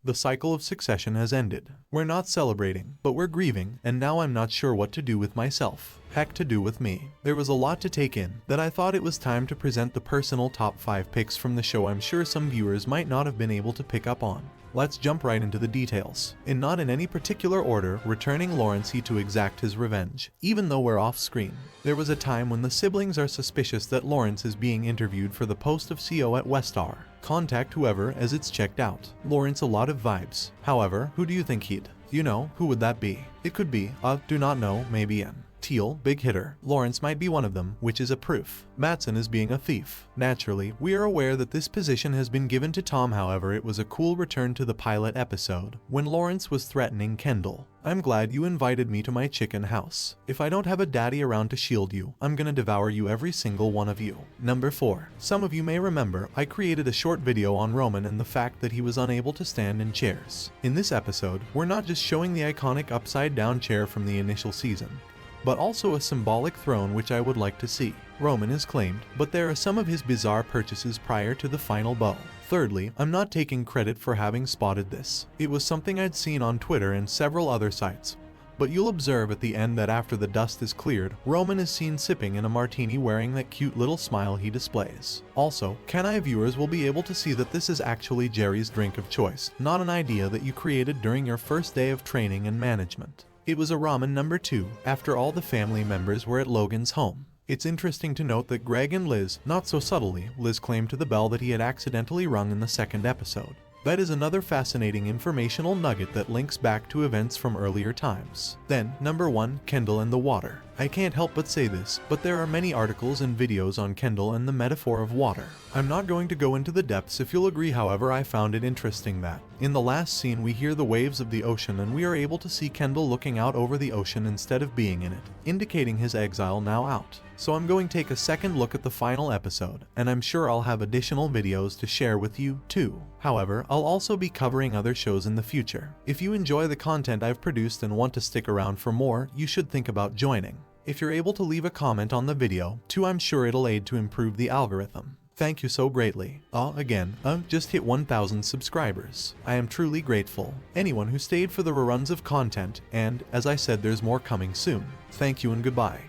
The cycle of succession has ended. We're not celebrating, but we're grieving, and now I'm not sure what to do with myself. Heck to do with me. There was a lot to take in, that I thought it was time to present the personal top 5 picks from the show I'm sure some viewers might not have been able to pick up on. Let's jump right into the details. Not in any particular order, returning Lawrence to exact his revenge, even though we're off screen. There was a time when the siblings are suspicious that Lawrence is being interviewed for the post of CO at Westar. Contact whoever as it's checked out. Lawrence a lot of vibes. However, who do you think he'd? You know, who would that be? It could be, do not know, maybe an Teal, big hitter. Lawrence might be one of them, which is a proof. Mattson is being a thief. Naturally, we are aware that this position has been given to Tom, however it was a cool return to the pilot episode, when Lawrence was threatening Kendall. I'm glad you invited me to my chicken house. If I don't have a daddy around to shield you, I'm gonna devour you, every single one of you. Number 4. Some of you may remember, I created a short video on Roman and the fact that he was unable to stand in chairs. In this episode, we're not just showing the iconic upside down chair from the initial season, but also a symbolic throne which I would like to see. Roman is claimed, but there are some of his bizarre purchases prior to the final bow. Thirdly, I'm not taking credit for having spotted this. It was something I'd seen on Twitter and several other sites. But you'll observe at the end that after the dust is cleared, Roman is seen sipping in a martini wearing that cute little smile he displays. Also, Can-I viewers will be able to see that this is actually Jerry's drink of choice, not an idea that you created during your first day of training and management. It was a ramen number 2, after all the family members were at Logan's home. It's interesting to note that Greg and Liz, not so subtly, Liz claimed to the bell that he had accidentally rung in the second episode. That is another fascinating informational nugget that links back to events from earlier times. Then, number 1, Kendall and the water. I can't help but say this, but there are many articles and videos on Kendall and the metaphor of water. I'm not going to go into the depths if you'll agree, however I found it interesting that, in the last scene we hear the waves of the ocean and we are able to see Kendall looking out over the ocean instead of being in it, indicating his exile now out. So I'm going to take a second look at the final episode, and I'm sure I'll have additional videos to share with you too. However, I'll also be covering other shows in the future. If you enjoy the content I've produced and want to stick around for more, you should think about joining. If you're able to leave a comment on the video, too, I'm sure it'll aid to improve the algorithm. Thank you so greatly. Just hit 1,000 subscribers. I am truly grateful. Anyone who stayed for the reruns of content, and, as I said, there's more coming soon. Thank you and goodbye.